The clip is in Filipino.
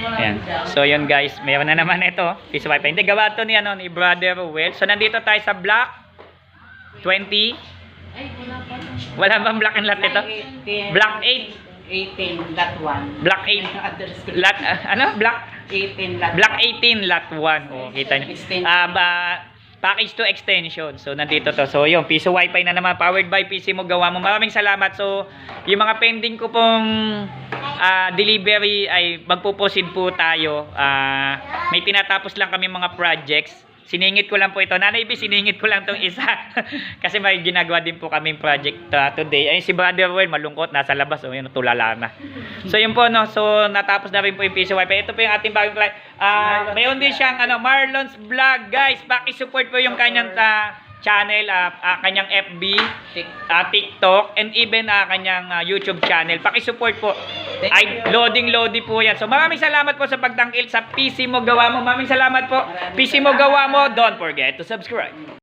Ayan. So yun guys, mayroon na naman ito. Piece of wifi. Hindi, gawa ito ni Brother Will. So nandito tayo sa block 20. Wala bang block and lot ito? Block 8. 18 lot 1. Block 8. Lot, Block 18 lot Block 18 lot 1. Oh, kita nyo. Package to extension. So nandito to. So yung piso wifi na naman, powered by PC mo gawa mo. Maraming salamat. So yung mga pending ko pong delivery ay magpo-proceed po tayo. May tinatapos lang kami mga projects. Siningit ko lang po ito. Nanay B, siningit ko lang tong isa. Kasi may ginagawa din po kaming project today. Ayun si Brother Will, malungkot, nasa labas. O yun, tulala na. So yun po, no. So natapos na rin po yung piso wifi. Ito po yung ating bagong client. Mayroon din siyang Marlon's Vlog. Guys, paki-support po yung kanyang channel, kanyang FB, TikTok, and even kanyang YouTube channel. Paki-support po. Ay, loading po yan. So maraming salamat po sa pagtangkil sa PC mo gawa mo. Maraming salamat po. PC mo gawa mo. Don't forget to subscribe.